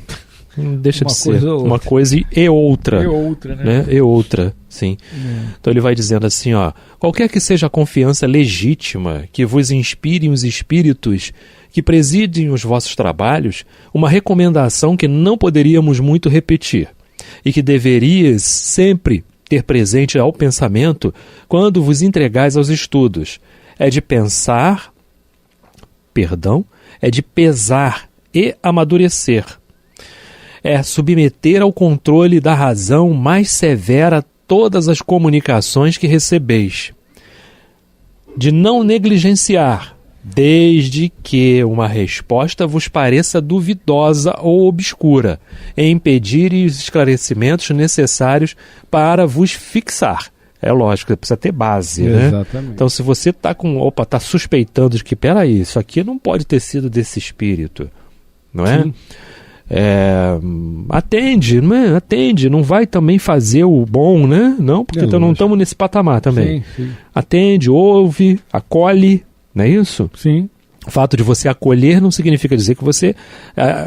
Não deixa de ser uma coisa e outra. E outra, né? E outra, sim. Então ele vai dizendo assim, ó: qualquer que seja a confiança legítima que vos inspirem os espíritos que presidem os vossos trabalhos, uma recomendação que não poderíamos muito repetir e que deverias sempre ter presente ao pensamento quando vos entregais aos estudos, é de pesar e amadurecer. É submeter ao controle da razão mais severa todas as comunicações que recebeis. De não negligenciar, desde que uma resposta vos pareça duvidosa ou obscura, em impedir os esclarecimentos necessários para vos fixar. É lógico, precisa ter base, né? Exatamente. Então, se você está tá suspeitando de que, peraí, isso aqui não pode ter sido desse espírito, não é? Atende, não é? Atende, não vai também fazer o bom, né? Não, porque então não estamos nesse patamar também. Sim. Atende, ouve, acolhe, não é isso? Sim. O fato de você acolher não significa dizer que você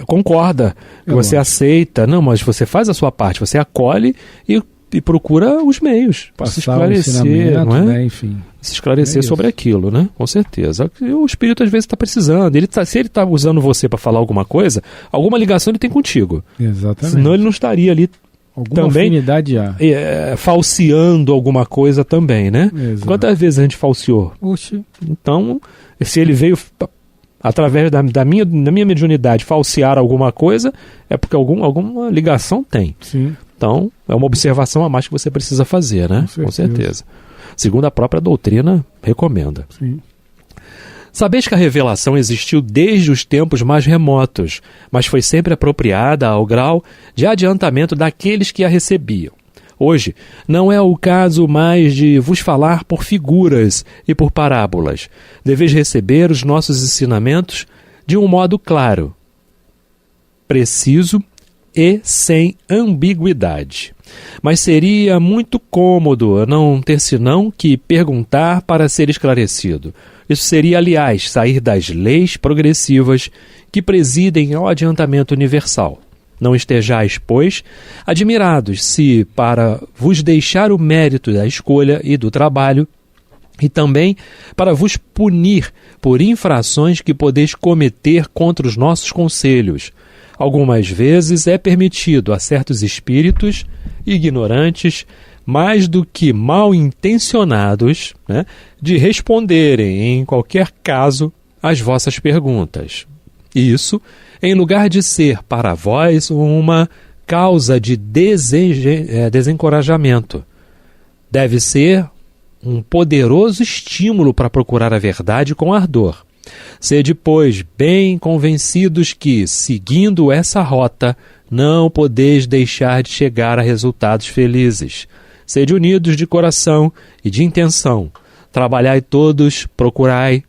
concorda, que você aceita. Não, mas você faz a sua parte, você acolhe e procura os meios para se esclarecer, não é? Né? Enfim. Se esclarecer sobre aquilo, né? Com certeza. O espírito às vezes está precisando. Se ele está usando você para falar alguma coisa, alguma ligação ele tem contigo. Exatamente. Senão ele não estaria ali alguma também afinidade falseando alguma coisa também, né? Exato. Quantas vezes a gente falseou? Oxi. Então, se ele veio através da minha mediunidade falsear alguma coisa, é porque alguma ligação tem. Sim. Então, é uma observação a mais que você precisa fazer, né? Com certeza. Segundo a própria doutrina, recomenda. Sim. Sabeis que a revelação existiu desde os tempos mais remotos, mas foi sempre apropriada ao grau de adiantamento daqueles que a recebiam. Hoje, não é o caso mais de vos falar por figuras e por parábolas. Deveis receber os nossos ensinamentos de um modo claro, preciso e sem ambiguidade. Mas seria muito cômodo não ter senão que perguntar para ser esclarecido. Isso seria, aliás, sair das leis progressivas que presidem ao adiantamento universal. Não estejais, pois, admirados se, para vos deixar o mérito da escolha e do trabalho, e também para vos punir por infrações que podeis cometer contra os nossos conselhos, algumas vezes é permitido a certos espíritos ignorantes, mais do que mal intencionados, né, de responderem em qualquer caso às vossas perguntas. Isso, em lugar de ser para vós uma causa de desencorajamento, deve ser um poderoso estímulo para procurar a verdade com ardor. Sede, pois, bem convencidos que, seguindo essa rota, não podeis deixar de chegar a resultados felizes. Sede unidos de coração e de intenção. Trabalhai todos, procurai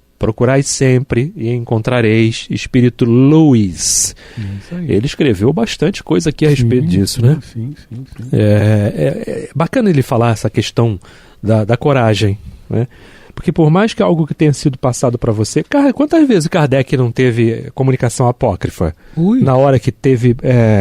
sempre e encontrareis. Espírito Luiz. Ele escreveu bastante coisa aqui a respeito disso, né? Sim. É bacana ele falar essa questão da coragem, né? Porque por mais que algo que tenha sido passado para você... Cara, quantas vezes Kardec não teve comunicação apócrifa na hora que teve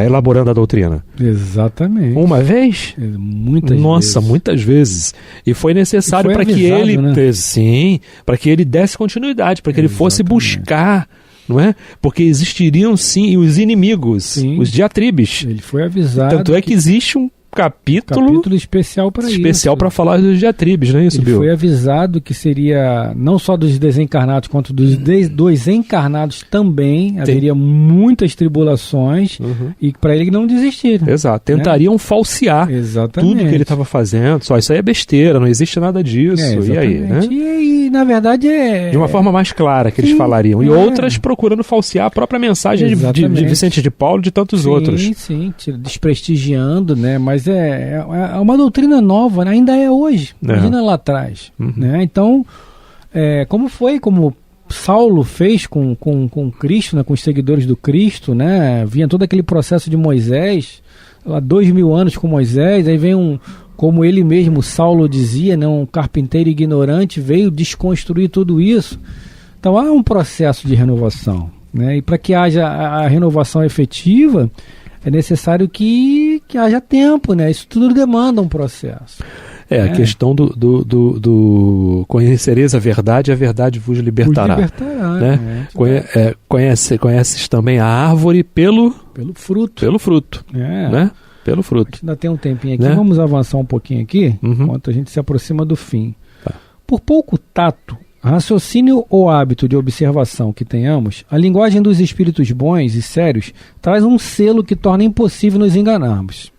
elaborando a doutrina? Exatamente. Uma vez? Muitas vezes. Nossa, muitas vezes. E foi necessário para que ele... Né? Sim, para que ele desse continuidade, para que ele fosse buscar, não é? Porque existiriam, sim, os inimigos, os diatribes. Ele foi avisado. Tanto é que existe um capítulo especial para isso. Especial para falar dos diatribes, não é isso, Bill? Ele foi avisado que seria não só dos desencarnados, quanto dos encarnados também. Haveria muitas tribulações e para ele não desistir. Exato. Tentariam falsear tudo que ele estava fazendo. Só isso aí é besteira, não existe nada disso. E aí, né? E na verdade de uma forma mais clara que eles falariam. E outras procurando falsear a própria mensagem de Vicente de Paulo e de tantos outros. Sim, desprestigiando, né? Mas é uma doutrina nova, né? Ainda é hoje. Imagina lá atrás. Né? Então, como Saulo fez com Cristo, né? Com os seguidores do Cristo, né? Vinha todo aquele processo de Moisés, lá 2000 anos com Moisés, aí vem como ele mesmo, Saulo dizia, né? Um carpinteiro ignorante veio desconstruir tudo isso. Então há um processo de renovação, né? E para que haja a renovação efetiva, é necessário que haja tempo, né? Isso tudo demanda um processo. A questão do conhecereis a verdade vos libertará. Né? Conheces também a árvore pelo fruto. Pelo fruto. Né? Pelo fruto. A gente ainda tem um tempinho aqui, né? Vamos avançar um pouquinho aqui, enquanto a gente se aproxima do fim. Tá. Por pouco tato, raciocínio ou hábito de observação que tenhamos, a linguagem dos espíritos bons e sérios traz um selo que torna impossível nos enganarmos.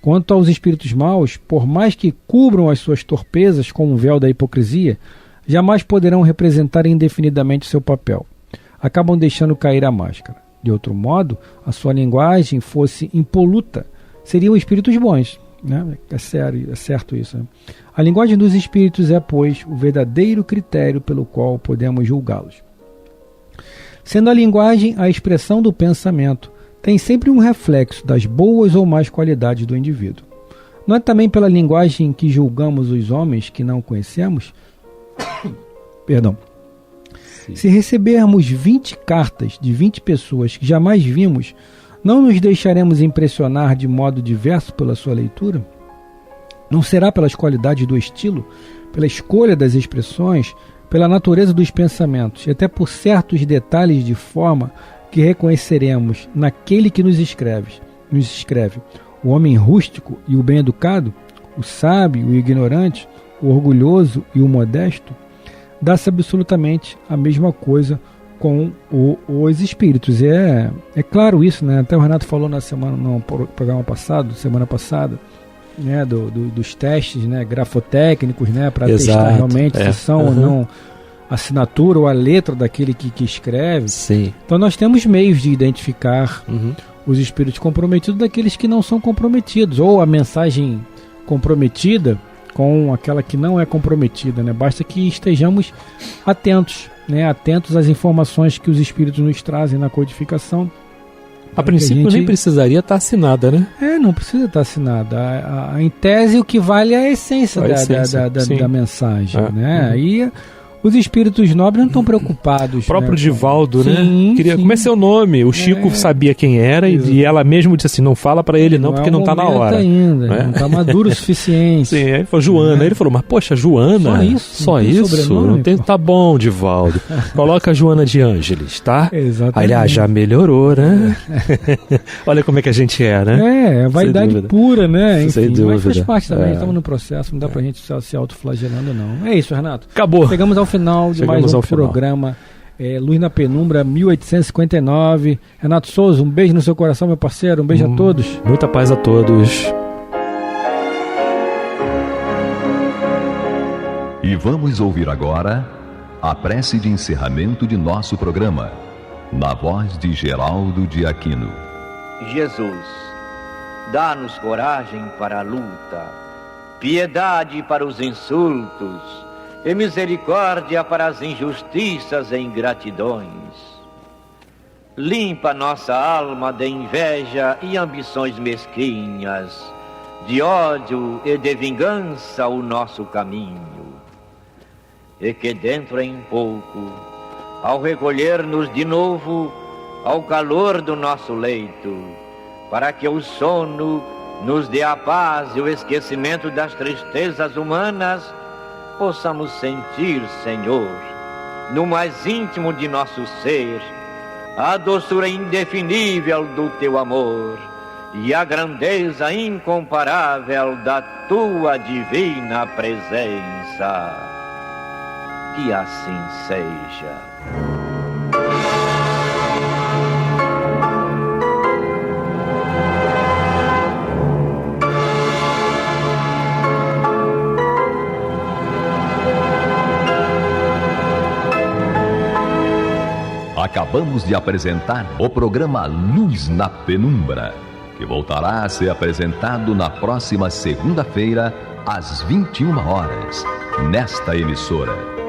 Quanto aos espíritos maus, por mais que cubram as suas torpezas com um véu da hipocrisia, jamais poderão representar indefinidamente seu papel. Acabam deixando cair a máscara. De outro modo, a sua linguagem fosse impoluta, seriam espíritos bons. Né? É certo isso. Né? A linguagem dos espíritos é, pois, o verdadeiro critério pelo qual podemos julgá-los. Sendo a linguagem a expressão do pensamento, tem sempre um reflexo das boas ou más qualidades do indivíduo. Não é também pela linguagem que julgamos os homens que não conhecemos? Perdão. Sim. Se recebermos 20 cartas de 20 pessoas que jamais vimos, não nos deixaremos impressionar de modo diverso pela sua leitura? Não será pelas qualidades do estilo, pela escolha das expressões, pela natureza dos pensamentos e até por certos detalhes de forma que reconheceremos naquele que nos escreve o homem rústico e o bem-educado, o sábio e o ignorante, o orgulhoso e o modesto? Dá-se absolutamente a mesma coisa com os espíritos. É claro isso, né? Até o Renato falou no programa passado, semana passada, né? Dos testes, né? Grafotécnicos, né? Para testar realmente se são ou não a assinatura ou a letra daquele que escreve. Sim. Então nós temos meios de identificar os espíritos comprometidos daqueles que não são comprometidos, ou a mensagem comprometida com aquela que não é comprometida, né? Basta que estejamos atentos, né, atentos às informações que os espíritos nos trazem na codificação. A princípio nem precisaria estar assinada, né? Não precisa estar assinada. Em tese, o que vale é a essência da mensagem, né? Aí os espíritos nobres não estão preocupados. O próprio, né, Divaldo, né? Sim. Como é seu nome? O Chico sabia quem era e ela mesmo disse assim, não fala pra ele não, porque não tá na hora. Ainda, não tá maduro o suficiente. Sim, aí falou Joana. Aí ele falou, mas poxa, Joana? Só isso? Não tem... Tá bom, Divaldo. Coloca a Joana de Ângeles, tá? Exatamente. Aí já melhorou, né? Olha como é que a gente é, né? É vaidade pura, né? Sem Enfim, dúvida. Mas faz parte também, estamos no processo, não dá pra gente se autoflagelando, não. É isso, Renato. Acabou. Chegamos ao final de mais um programa Luz na Penumbra 1859. Renato Souza, um beijo no seu coração, meu parceiro, um beijo a todos. Muita paz a todos. E vamos ouvir agora a prece de encerramento de nosso programa, na voz de Geraldo de Aquino. Jesus, dá-nos coragem para a luta, piedade para os insultos e misericórdia para as injustiças e ingratidões. Limpa nossa alma de inveja e ambições mesquinhas, de ódio e de vingança o nosso caminho. E que dentro em pouco, ao recolher-nos de novo ao calor do nosso leito, para que o sono nos dê a paz e o esquecimento das tristezas humanas, possamos sentir, Senhor, no mais íntimo de nosso ser, a doçura indefinível do Teu amor e a grandeza incomparável da Tua divina presença. Que assim seja. Acabamos de apresentar o programa Luz na Penumbra, que voltará a ser apresentado na próxima segunda-feira, às 21 horas, nesta emissora.